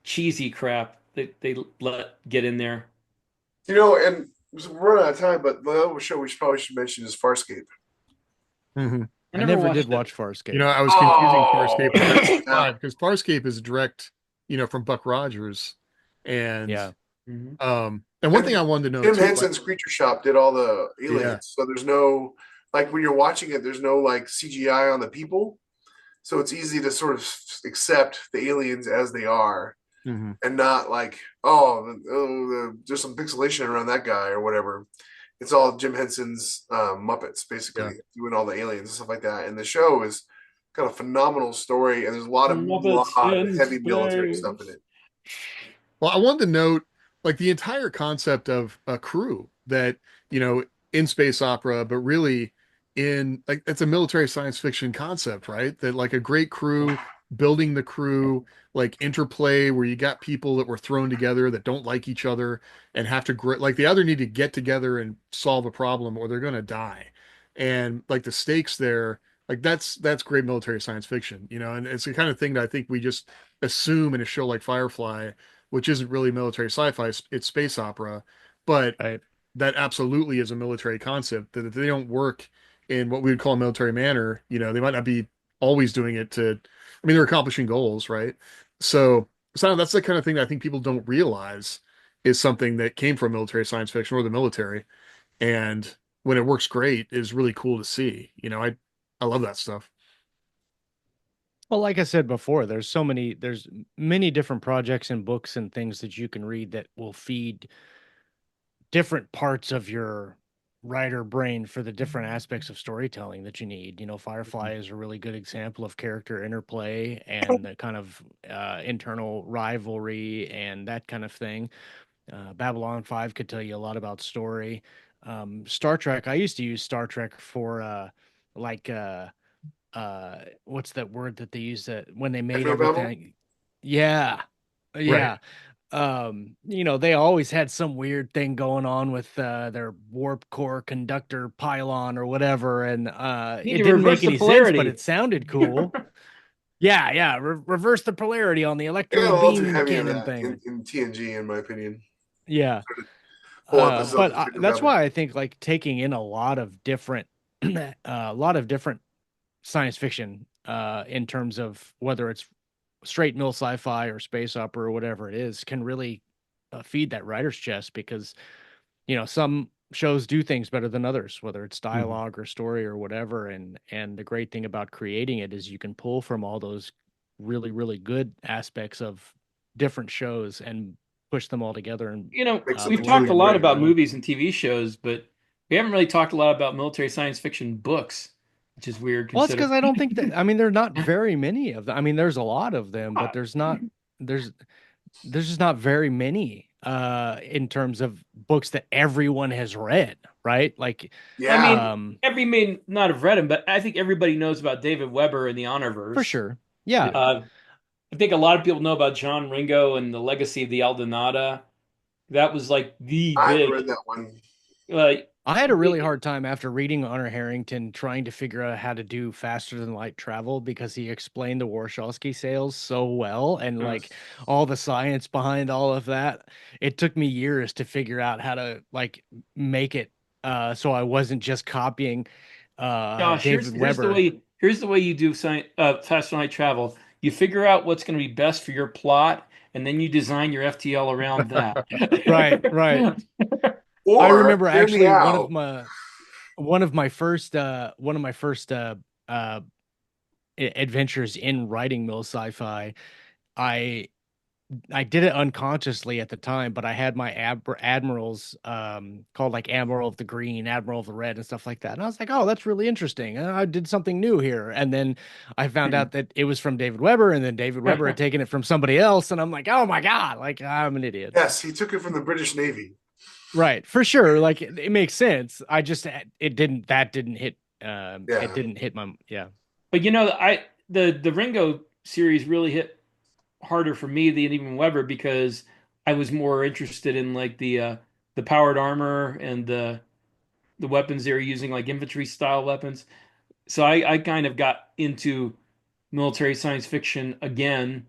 cheesy crap that they let get in there. And we're running out of time, but the other show we probably should mention is Farscape. Mhm. I I never never did watched it. watch Farscape. I was confusing Oh, Farscape with Babylon now 5 because Farscape is direct, from Buck Rogers. And Yeah, Mhm. and one thing I wanted to know Jim too, like, Henson's Creature Shop did all the yeah. aliens, so there's no like when you're watching it, there's no like CGI on the people, so it's easy to sort of accept the aliens as they are Mhm. and not like there's some pixelation around that guy or whatever. It's all Jim Henson's Muppets Yeah. basically doing all the aliens and stuff like that. And the show is got a phenomenal story, and there's a lot Muppets of in heavy military stuff in space. it. Well, I wanted to note like the entire concept of a crew that, in space opera, but really in like it's a military science fiction concept, right? That like a great crew, building the crew, like interplay where you got people that were thrown together that don't like each other and have to like they either need to get together and solve a problem or they're going to die. And like the stakes there, like that's great military science fiction, and it's the kind of thing that I think we just assume in a show like Firefly, which isn't really military sci-fi, it's space opera, but right. that absolutely is a military concept that they don't work in what we would call a military manner, they might not be always doing it they're accomplishing goals, right? So that's the kind of thing that I think people don't realize is something that came from military science fiction or the military. And when it works great is really cool to see. I love that stuff. Well, like I said before, there's many different projects and books and things that you can read that will feed different parts of your writer brain for the different aspects of storytelling that you need. Firefly is a really good example of character interplay and the kind of internal rivalry and that kind of thing. Babylon 5 could tell you a lot about story. Star Trek, I used to use Star Trek for like what's that word that they used when they made Technobabble? everything? Yeah. Yeah. They always had some weird thing going on with their warp core conductor pylon or whatever, and Need it to didn't reverse make the any sense, but polarity. it sounded cool. Yeah. Reverse the polarity on the They got electron a little too beam heavy in cannon that thing. in TNG, in my opinion. Yeah. Full emphasis on But the that's Technobabble. why I think like taking in a lot of different, a lot of different science fiction, in terms of whether it's straight mill sci-fi or space opera or whatever it is, can really feed that writer's chest because some shows do things better than others, whether it's dialogue or story or whatever. And the great thing about creating it is you can pull from all those really, really good aspects of different shows and push them all together and Makes We've something blend talked a truly them lot great. really about well. movies and TV shows, but we haven't really talked a lot about military science fiction books, which is weird Well, it's because considering. I don't think that, there are not very many of them. There's a lot of them, but there's there's just not very many in terms of books that everyone has read, right? Like I Yeah. mean, every may not have read them, but I think everybody knows about David Weber and the for Honorverse. sure. Yeah. Uh, I think a lot of people know about John Ringo and the Legacy of the Aldenata. That was like the I haven't big, read that one. like, I had a really big. hard time after reading Honor Harrington trying to figure out how to do faster than light travel because he explained the Warshawski sails so well and like all the science behind all of that. It took me years to figure out how to like make it so I wasn't just copying Josh, David here's the Weber. way you do science, faster night travel. You figure out what's going to be best for your plot, and then you design your FTL around that. Right, right. I Or remember hear me actually out. one of my first adventures in writing mill sci-fi. I I did it unconsciously at the time, but I had my admirals called like Admiral of the Green, Admiral of the Red, and stuff like that. And I was like, oh, that's really interesting. I did something new here. And then I found out that it was from David Weber, and then David Weber had taken it from somebody else. And I'm like, oh my God, like I'm an idiot. Yes, he took it from the British Navy. Right, for sure. Like it makes sense. It didn't hit Yeah. it didn't hit my But the Ringo series really hit harder for me than even Weber because I was more interested in like the powered armor and the weapons they were using, like infantry style weapons. So I kind of got into military science fiction again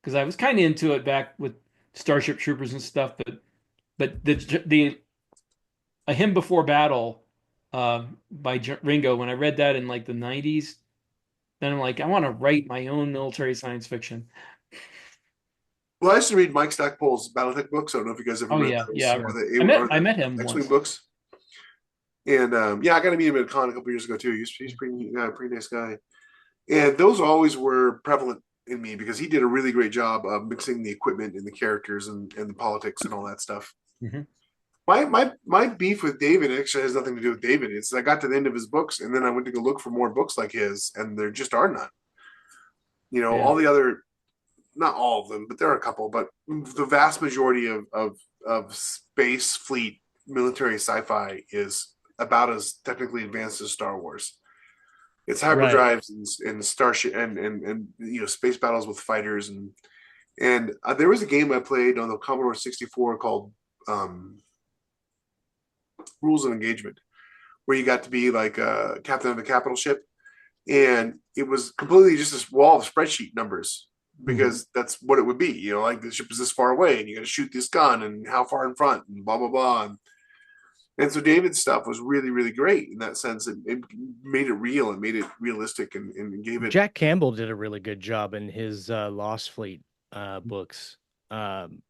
because I was kind of into it back with Starship Troopers and stuff. But the A Hymn Before Battle by Ringo, when I read that in like the 90s, then I'm like, I want to write my own military science fiction. Well, I used to read Mike Stackpole's BattleTech books. I don't know if you guys ever Oh read yeah, those. yeah. Or I the met him X-Wing once. books. And yeah, I got to meet him at a con a couple years ago too. He's pretty nice guy. And those always were prevalent in me because he did a really great job of mixing the equipment and the characters and the politics and all that stuff. Mhm. My beef with David actually has nothing to do with David. It's I got to the end of his books and then I went to go look for more books like his, and there just are none. Yeah. All the other, not all of them, but there are a couple. But the vast majority of space fleet military sci-fi is about as technically advanced as Star Wars. It's right. hyperdrives and starship and space battles with fighters and there was a game I played on the Commodore 64 called Rules of Engagement, where you got to be like a captain of a capital ship, and it was completely just this wall of spreadsheet numbers because that's what it would be. Like the ship is this far away, and you got to shoot this gun, and how far in front, and blah blah blah. And so David's stuff was really, really great in that sense. It made it real and made it realistic and gave it. Jack Campbell did a really good job in his Lost Fleet books, um,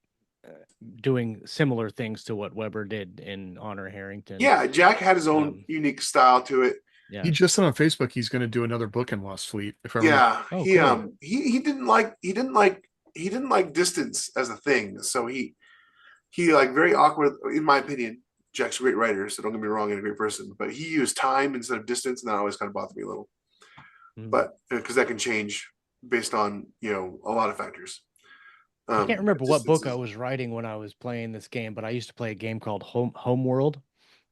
doing similar things to what Weber did in Honor Harrington. Yeah, Jack had his own unique style to it. Yeah. He just said on Facebook he's going to do another book in Lost Fleet. If I remember. Yeah, Oh, he cool. he didn't like distance as a thing. So he like very awkward, in my opinion. Jack's a great writer, so don't get me wrong, and a great person. But he used time instead of distance, and that always kind of bothered me a little. But because that can change based on a lot of factors. I can't remember what book I distances. was writing when I was playing this game, but I used to play a game called Homeworld.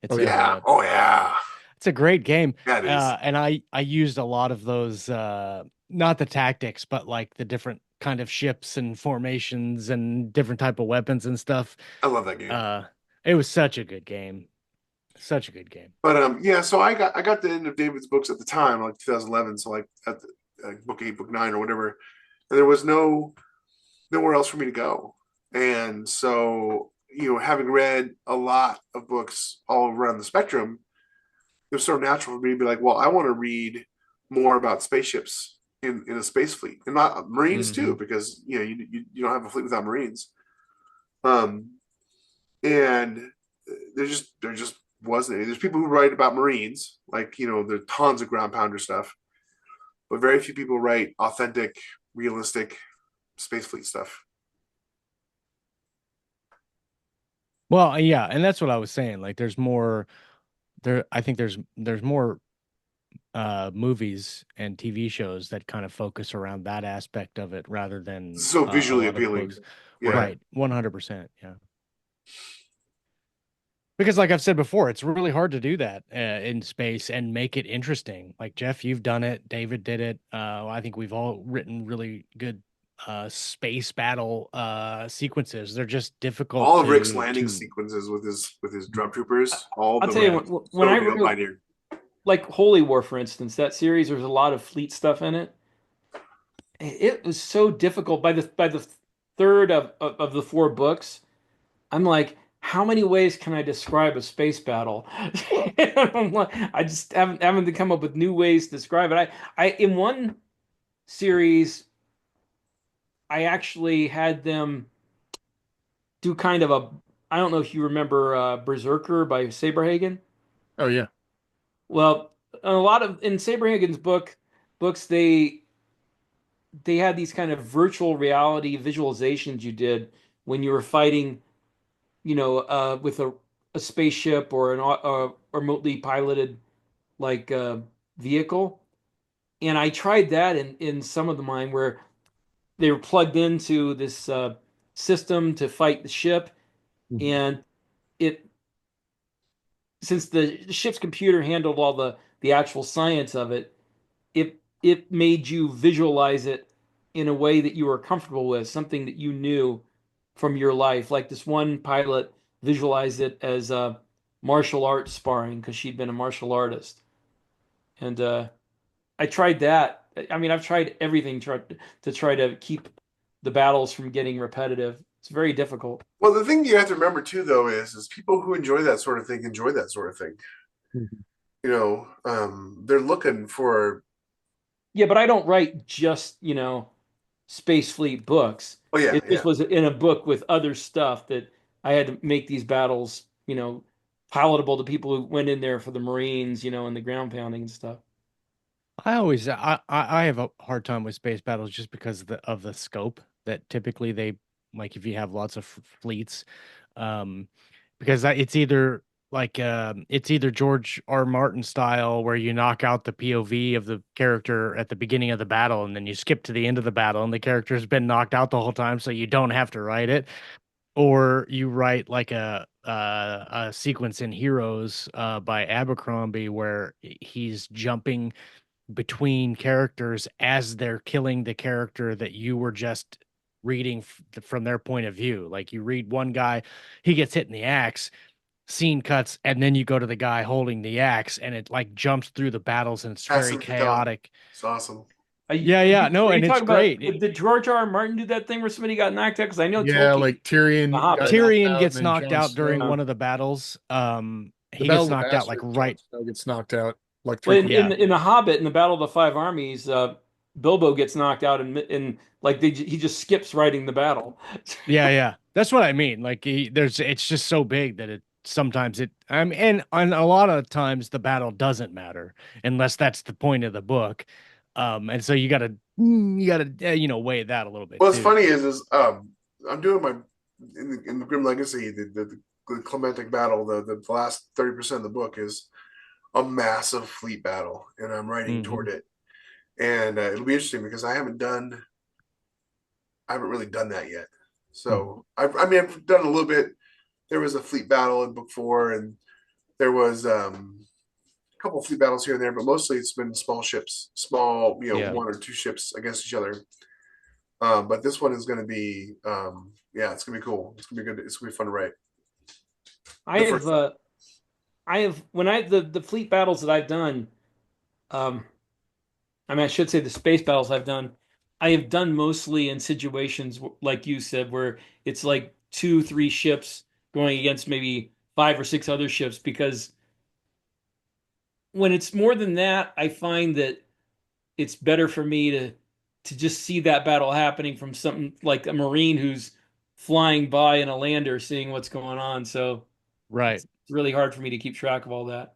It's Oh, Yeah. Oh yeah. it's a great game. Yeah, it is. And I used a lot of those, not the tactics, but like the different kind of ships and formations and different type of weapons and stuff. I love that game. It was such a good game. Such a good game. But yeah, so I got the end of David's books at the time, like 2011. So like at the book 8, book 9, or whatever, and there was nowhere else for me to go. And so having read a lot of books all around the spectrum, it was so natural for me to be like, well, I want to read more about spaceships in a space fleet, and not Marines too, because you don't have a fleet without Marines. And there just wasn't any. There's people who write about Marines, like there's tons of ground pounder stuff, but very few people write authentic, realistic space fleet stuff. Well, yeah, and that's what I was saying. Like there's more I think there's more movies and TV shows that kind of focus around that aspect of it rather than So visually a lot of appealing. books. Yeah. Right, 100%. Yeah. Because like I've said before, it's really hard to do that in space and make it interesting. Like Jeff, you've done it. David did it. I think we've all written really good space battle sequences. They're just difficult. All of Rick's landing sequences with his drum troopers. All I'll of tell them you, when I wrote, like Holy War, for instance, that series, there's a lot of fleet stuff in it. It was so difficult. By the third of the 4 books, I'm like, how many ways can I describe a space battle? I just haven't to come up with new ways to describe it. I in one series, I actually had them do kind of a, I don't know if you remember Berserker by Saberhagen. Oh yeah. Well, a lot of in Saberhagen's books they had these kind of virtual reality visualizations you did when you were fighting, with a spaceship or a remotely piloted like vehicle. And I tried that in some of the mine where they were plugged into this system to fight the ship, and it since the ship's computer handled all the actual science of it, it made you visualize it in a way that you were comfortable with, something that you knew from your life. Like this one pilot visualized it as martial arts sparring because she'd been a martial artist. And I tried that. I mean, I've tried everything to try to keep the battles from getting repetitive. It's very difficult. Well, the thing you have to remember too, though, is people who enjoy that sort of thing enjoy that sort of thing. They're looking for. Yeah, but I don't write just Space Fleet books. Oh yeah, It just was in a book with other stuff that I had to make these battles, palatable to people who went in there for the Marines, and the ground pounding and stuff. I have a hard time with space battles just because of the scope that typically they like if you have lots of fleets, because it's either George R. Martin style where you knock out the POV of the character at the beginning of the battle and then you skip to the end of the battle and the character's been knocked out the whole time, so you don't have to write it, or you write like a sequence in Heroes by Abercrombie where he's jumping between characters as they're killing the character that you were just reading from their point of view. Like you read one guy, he gets hit in the axe, scene cuts, and then you go to the guy holding the axe and it like jumps through the battles and it's very chaotic. It's awesome. Yeah, no, and it's great. Did George R. R. Martin do that thing where somebody got knocked out? Because I know Yeah, Tolkien, like Tyrion. The Hobbit. Tyrion gets knocked Jon out during Snow. one of the battles. he Battle gets of the knocked out like Bastards, Jon right. Snow gets knocked out like Well, three in, quarters. in Yeah. in the Hobbit, in the Battle of the Five Armies, Bilbo gets knocked out, and like he just skips writing the battle. Yeah, yeah. That's what I mean. Like it's just so big that it sometimes it and a lot of times the battle doesn't matter unless that's the point of the book. And so you gotta weigh that a little bit What's too. funny is I'm doing my in the Grim Legacy, the Clementic battle, the last 30% of the book is a massive fleet battle, and I'm writing toward it. And it'll be interesting because I haven't really done that yet. So I mean, I've done a little bit. There was a fleet battle in book 4, and there was a couple of fleet battles here and there, but mostly it's been small ships, small, Yeah. 1 or 2 ships against each other. But this one is going to be, yeah, it's going to be cool. It's going to be good. It's going to be fun to write. I have when the fleet battles that I've done, um, I mean, I should say the space battles I've done, I have done mostly in situations like you said, where it's like 2, 3 ships going against maybe 5 or 6 other ships, because when it's more than that, I find that it's better for me to just see that battle happening from something like a Marine who's flying by in a lander, seeing what's going on. So Right. it's really hard for me to keep track of all that.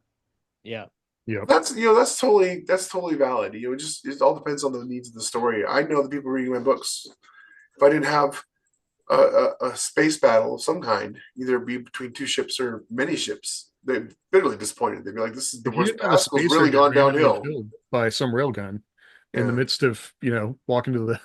Yeah. Yep. That's totally valid. It all depends on the needs of the story. I know the people reading my books, if I didn't have a space battle of some kind, either be between 2 ships or many ships, they'd be bitterly disappointed. They'd be like, "This is the If you worst. didn't have a Haskell's spacer really get gone randomly downhill." killed by some railgun in the Yeah. midst of walking to the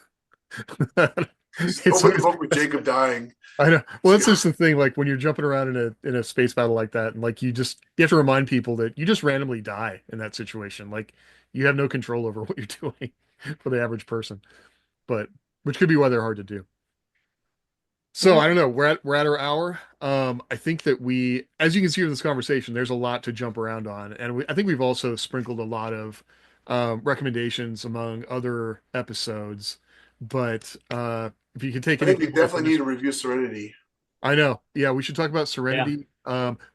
Just it's open the always, book with Jacob dying. I know. Well, that's just the thing. Like when you're jumping around in a space battle like that, and like you have to remind people that you just randomly die in that situation. Like you have no control over what you're doing for the average person, but which could be why they're hard to do. So Yeah. I don't know. We're at our hour. I think that as you can see from this conversation, there's a lot to jump around on, and I think we've also sprinkled a lot of recommendations among other episodes. But if you can take I think we anything away from definitely this, need to review Serenity. I know. Yeah, we should talk about Yeah. Serenity.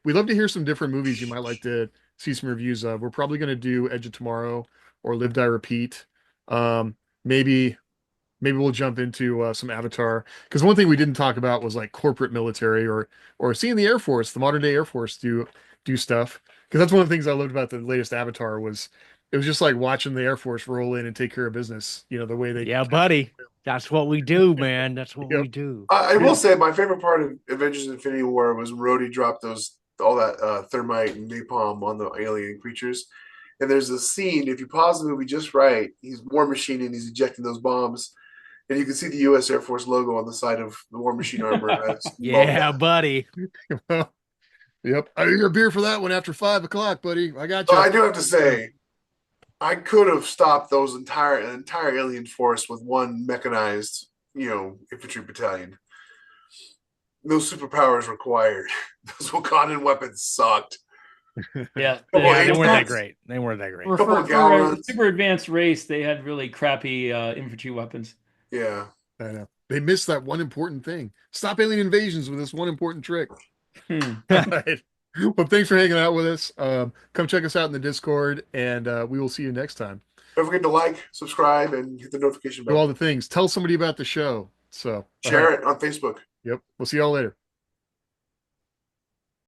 We'd love to hear some different movies you might like to see some reviews of. We're probably going to do Edge of Tomorrow or Live Die Repeat. Um, maybe. Maybe we'll jump into some Avatar, because one thing we didn't talk about was like corporate military or seeing the Air Force, the modern day Air Force do stuff. Because that's one of the things I loved about the latest Avatar was it was just like watching the Air Force roll in and take care of business. The way they. Yeah, buddy. That's what we do, man. That's what Yep. we do. I will say my favorite part of Avengers: Infinity War was when Rhodey dropped all that thermite and napalm on the alien creatures. And there's a scene, if you pause the movie just right, he's War Machine and he's ejecting those bombs, and you can see the U.S. Air Force logo on the side of the War Machine armor. Yeah, buddy. Yep. I need a beer for that one after 5 o'clock, buddy. I got But you. I do have to say, I could have stopped those entire alien force with one mechanized, infantry battalion. No superpowers required. Those Wakandan weapons sucked. Yeah. Yeah, they It's weren't not- that great. They weren't that great. For, Couple for, of for a gallons. super advanced race, they had really crappy infantry weapons. Yeah. I know. They missed that one important thing. Stop alien invasions with this one important trick. Hmm. All right. Well, thanks for hanging out with us. Come check us out in the Discord, and we will see you next time. Don't forget to like, subscribe, and hit the notification Do all bell. the things. Tell somebody about the show. So, all Share right. it on Facebook. Yep. We'll see y'all later.